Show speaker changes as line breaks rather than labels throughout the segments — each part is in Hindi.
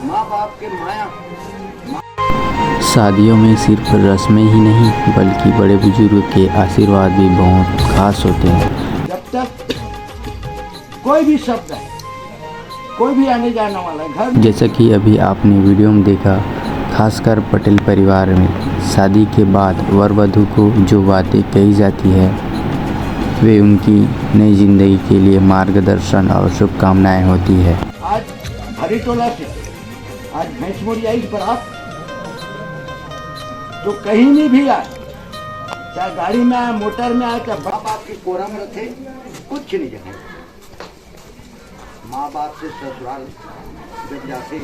माँ बाप के माया।
शादियों में सिर्फ रस्में ही नहीं बल्कि बड़े बुजुर्ग के आशीर्वाद भी बहुत खास होते हैं।
जब तक कोई भी शब्द है, कोई भी आने जाने वाला घर,
जैसा कि अभी आपने वीडियो में देखा, खासकर पटेल परिवार में शादी के बाद वर वधू को जो बातें कही जाती है वे उनकी नई जिंदगी के लिए मार्गदर्शन और शुभकामनाएं होती है।
आज भरीटोला से आज भैंसमोरी आई बारात, तो कहीं भी आए, चाहे गाड़ी में आए, मोटर में आए, चाहे बाप बाप के कोरा में रखे, कुछ नहीं जगह। माँ बाप से ससुराल जब जाते,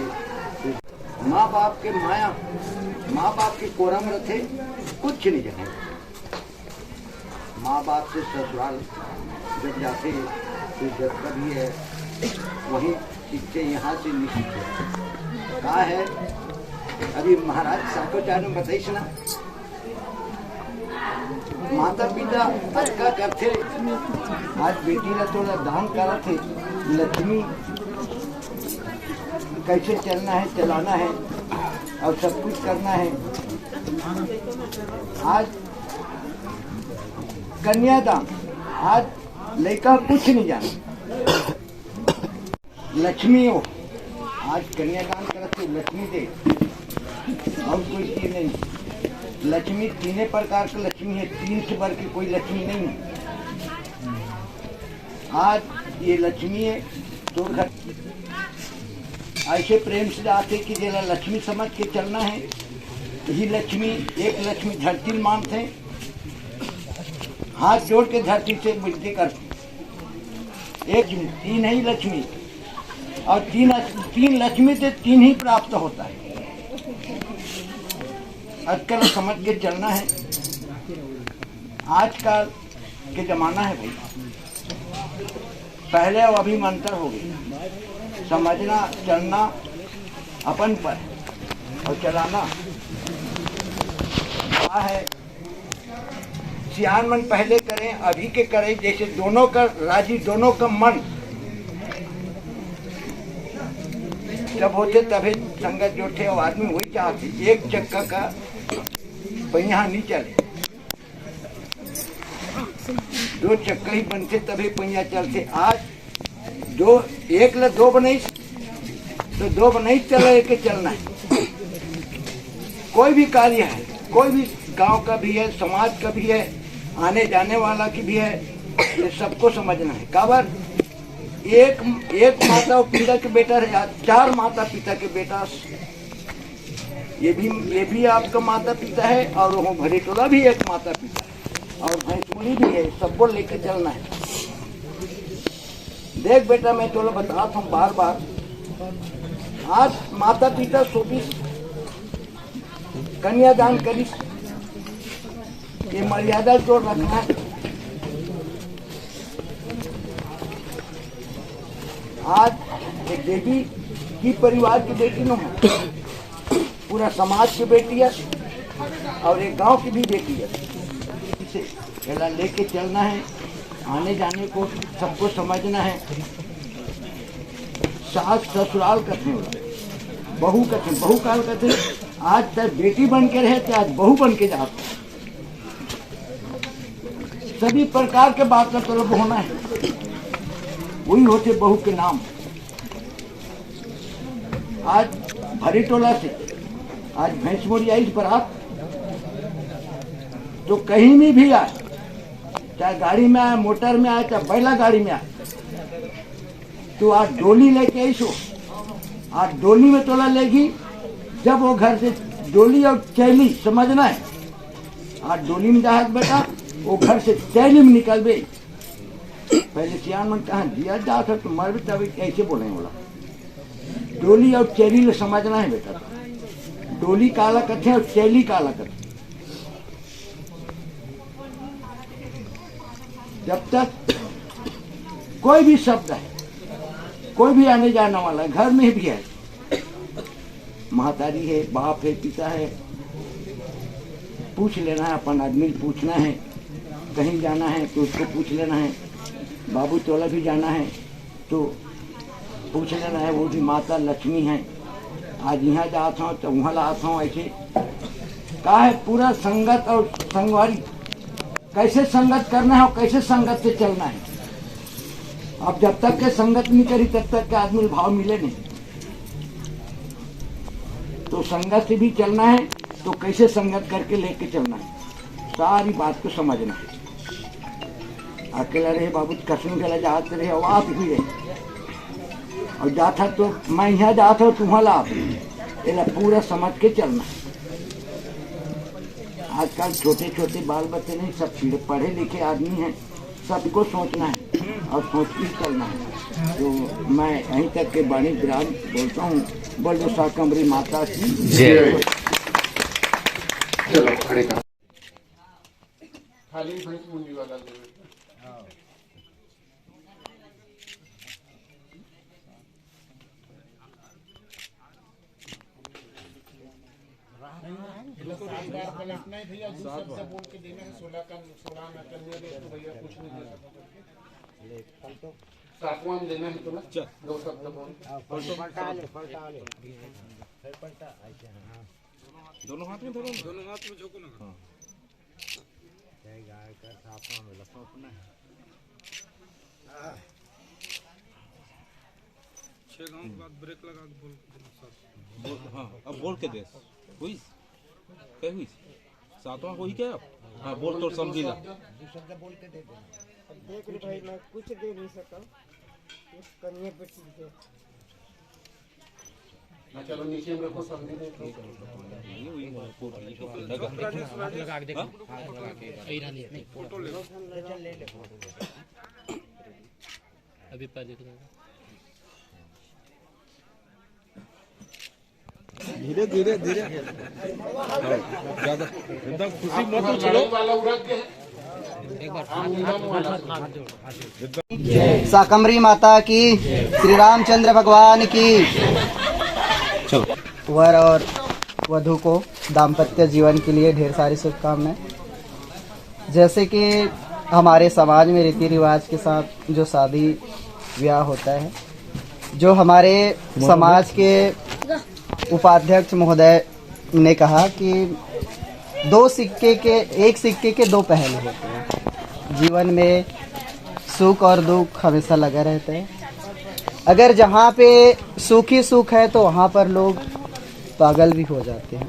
माँ बाप के माया, माँ बाप के कोरा में रखे, कुछ नहीं जगह। माँ बाप से ससुराल जब जाते तो जब कभी है वही सीखते, यहाँ से नहीं सीखते। कहा है अभी महाराज शंकराचार्य ने बताइस ना, माता पिता अटका करते, आज बेटी ने थोड़ा दान करा थे, लक्ष्मी कैसे चलना है, चलाना है और सब कुछ करना है। आज कन्यादान, आज लड़का कुछ नहीं जाना, लक्ष्मी हो, आज कन्यादान करते लक्ष्मी दे और कोई चीज नहीं। लक्ष्मी तीन प्रकार की लक्ष्मी है, तीन से बढ़ के कोई लक्ष्मी नहीं है। आज ये लक्ष्मी है तो घर ऐसे प्रेम से आते कि जरा लक्ष्मी समझ के चलना है। यही लक्ष्मी, एक लक्ष्मी धरती मानते हैं, हाथ जोड़ के धरती से विनती करते। एक तीन ही लक्ष्मी और तीन लक्ष्मी से तीन ही प्राप्त होता है। आजकल समझ के चलना है, आजकल के जमाना है भाई, पहले और अभी में अंतर हो गया। समझना चलना अपन पर और चलाना क्या है। सियान मन पहले करें, अभी के करें, जैसे दोनों का राजी, दोनों का मन जब होते तभी संगत जोड़ते और आदमी वही चाहते, एक चक्का का पहिया नहीं चले, दो चक्का ही बनते तभी पहिया चलते। आज दो एक ल दो बनाई तो दो बनाई चले के चलना है। कोई भी कार्य है, कोई भी गांव का भी है, समाज का भी है, आने जाने वाला की भी है, ये सबको समझना है। काबर एक माता और पिता के बेटा है, चार माता पिता के बेटा, ये भी आपका माता पिता है और वो भरीटोला भी एक माता पिता है और भैंसमुरी भी है, सबको लेकर चलना है। देख बेटा, मैं तो बताता हूँ बार बार, आज माता पिता सोबिस कन्यादान करिस, ये मर्यादा जोड़ रखना है। आज एक देवी की परिवार की बेटी न हो, पूरा समाज की बेटी है और एक गांव की भी बेटी है। इसे पहला लेके चलना है, आने जाने को सबको समझना है। सास ससुराल कहते हैं, बहू कहते हैं, बहू काल कहते हैं। आज तक बेटी बन के रहे थे, आज बहू बन के जाते। सभी प्रकार के बात का तलब होना है, वही होते बहू के नाम। आज भरीटोला से आज भैंसमोरी आई बारात, तो कहीं भी आए, चाहे गाड़ी में आए, मोटर में आए, चाहे बैला गाड़ी में आए, तो आज डोली लेके आई सो। आज डोली में तोला लेगी, जब वो घर से डोली और चैली समझना है। आज डोली में जाए बेटा, वो घर से चैली में निकल गई। पहले सियान मन कहा दिया जा सकता, तो मर भी तभी कैसे बोले बोला। डोली और चैली ले समझना है बेटा, डोली काला कथे और चैली काला कथे। जब तक कोई भी शब्द है, कोई भी आने जाने वाला है, घर में भी है, महतारी है, बाप है, पिता है, पूछ लेना है। अपन आदमी पूछना है, कहीं जाना है तो उसको पूछ लेना है। बाबू तोला भी जाना है तो पूछ लेना है, वो भी माता लक्ष्मी है। आज यहाँ जाता हूँ तो वहाँ लाता हूँ। ऐसे का है पूरा संगत और संगवारी, कैसे संगत करना है और कैसे संगत से चलना है। अब जब तक के संगत नहीं करी तब तक के आदमी भाव मिले नहीं। तो संगत से भी चलना है तो कैसे संगत करके लेके चलना है, सारी बात को समझना है। अकेला रहे बाबू कसम गला जाते रहे और आप ही रहे और जाता तो मैं यहाँ जाता हूँ तुम्हारा आप पूरा समझ के चलना है। आजकल छोटे छोटे बाल बच्चे नहीं, सब पढ़े लिखे आदमी हैं, सबको सोचना है और सोच के चलना है। तो मैं यहीं तक के बाणी विराज बोलता हूँ। बोल दो शाकंभरी माता की जय।
चलो खड़े कर खाली भैंस मुंडी वाला ले। पलटना है भैया, दूसरा बोल के देना है 16 का 16 ना करने दे तो भैया कुछ नहीं दे सकते। सातवां में देना है तो ना दो शब्द बोल पलटा ले दोनों हाथ में धरो, दोनों हाथ में झोंको ना। जय गाय का सातवां में लपटना है। 6 गांव के बाद ब्रेक लगा के बोल। हाँ अब बोल के दे हुई क्या हुई सातवां हुई क्या? हाँ बोल तो समझी ला। शब्द बोल के दे दे। अब देख ले भाई मैं कुछ दे नहीं सकता, इस कन्या पे ठीक है ना। चलो नीचे में रखो समझी दे। ये हुई लगा के देखो, लगा के नहीं फोटो ले चल ले अभी पर देख लो। धीरे धीरे धीरे ज्यादा एकदम खुशी मत उछलो।
शाकंभरी माता की, श्री रामचंद्र भगवान की। वर और वधू को दाम्पत्य जीवन के लिए ढेर सारी शुभकामनाएं। जैसे कि हमारे समाज में रीति रिवाज के साथ जो शादी ब्याह होता है, जो हमारे समाज के उपाध्यक्ष महोदय ने कहा कि एक सिक्के के दो पहलू होते हैं। जीवन में सुख और दुख हमेशा लगा रहता है। अगर जहाँ पे सुख ही सुख है तो वहाँ पर लोग पागल भी हो जाते हैं,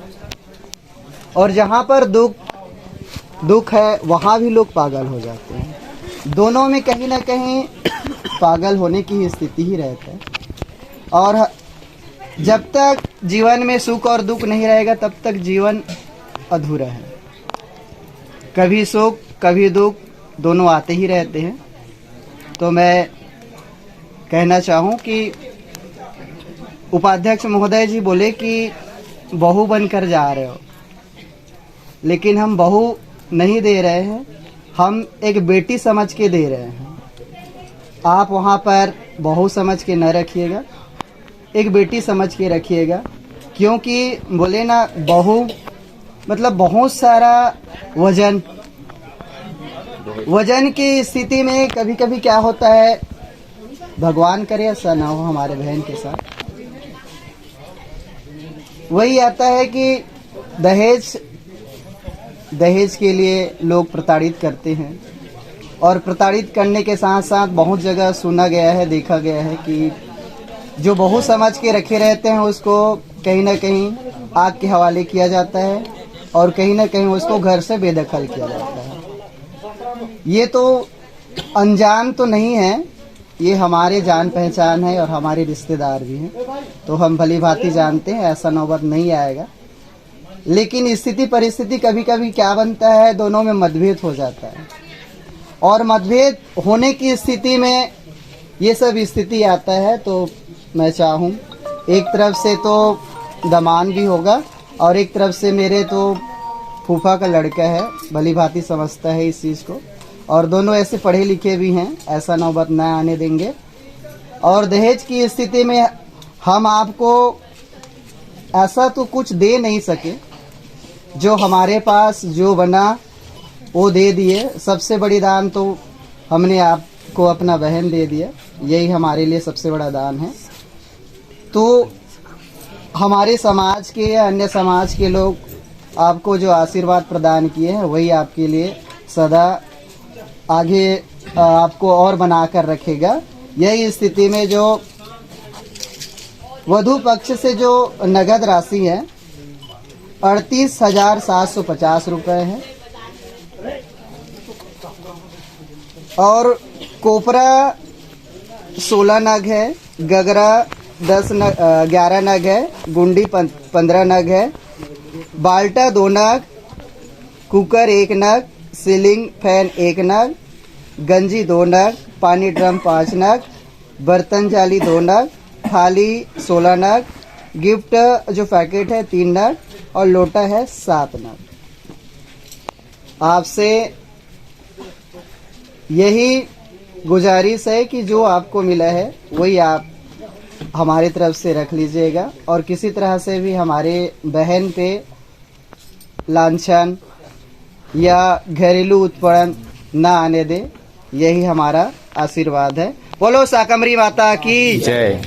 और जहाँ पर दुख है वहाँ भी लोग पागल हो जाते हैं। दोनों में कहीं ना कहीं पागल होने की स्थिति ही रहता है। और जब तक जीवन में सुख और दुख नहीं रहेगा तब तक जीवन अधूरा है। कभी सुख कभी दुख दोनों आते ही रहते हैं। तो मैं कहना चाहूँ कि उपाध्यक्ष महोदय जी बोले कि बहू बनकर जा रहे हो, लेकिन हम बहू नहीं दे रहे हैं, हम एक बेटी समझ के दे रहे हैं। आप वहाँ पर बहू समझ के न रखिएगा, एक बेटी समझ के रखिएगा। क्योंकि बोले ना बहू मतलब बहुत सारा वजन की स्थिति में कभी कभी क्या होता है, भगवान करे ऐसा ना हो हमारे बहन के साथ, वही आता है कि दहेज के लिए लोग प्रताड़ित करते हैं। और प्रताड़ित करने के साथ साथ बहुत जगह सुना गया है, देखा गया है कि जो बहू समझ के रखे रहते हैं उसको कहीं ना कहीं आग के हवाले किया जाता है और कहीं ना कहीं उसको घर से बेदखल किया जाता है। ये तो अनजान तो नहीं है, ये हमारे जान पहचान है और हमारे रिश्तेदार भी हैं, तो हम भली भांति जानते हैं ऐसा नौबत नहीं आएगा। लेकिन स्थिति परिस्थिति कभी कभी क्या बनता है, दोनों में मतभेद हो जाता है, और मतभेद होने की स्थिति में ये सब स्थिति आता है। तो मैं चाहूँ एक तरफ से तो दमान भी होगा और एक तरफ से मेरे तो फूफा का लड़का है, भली भांति समझता है इस चीज़ को, और दोनों ऐसे पढ़े लिखे भी हैं, ऐसा नौबत न आने देंगे। और दहेज की स्थिति में हम आपको ऐसा तो कुछ दे नहीं सके, जो हमारे पास जो बना वो दे दिए। सबसे बड़ी दान तो हमने आपको अपना बहन दे दिया, यही हमारे लिए सबसे बड़ा दान है। तो हमारे समाज के या अन्य समाज के लोग आपको जो आशीर्वाद प्रदान किए हैं वही आपके लिए सदा आगे आपको और बनाकर रखेगा। यही स्थिति में जो वधू पक्ष से जो नगद राशि है 38,750 रुपये है और कोपरा 16 नग है, गगरा 11 नग है, गुंडी 15 नग है, बाल्टा 2 नग, कुकर 1 नग, सीलिंग फैन 1 नग, गंजी 2 नग, पानी ड्रम 5 नग, बर्तन जाली 2 नग, थाली 16 नग, गिफ्ट जो पैकेट है 3 नग और लोटा है 7 नग। आपसे यही गुजारिश है कि जो आपको मिला है वही आप हमारी तरफ से रख लीजिएगा और किसी तरह से भी हमारे बहन पे लांछन या घरेलू उत्पीड़न न आने दे, यही हमारा आशीर्वाद है। बोलो शाकंभरी माता की
जय।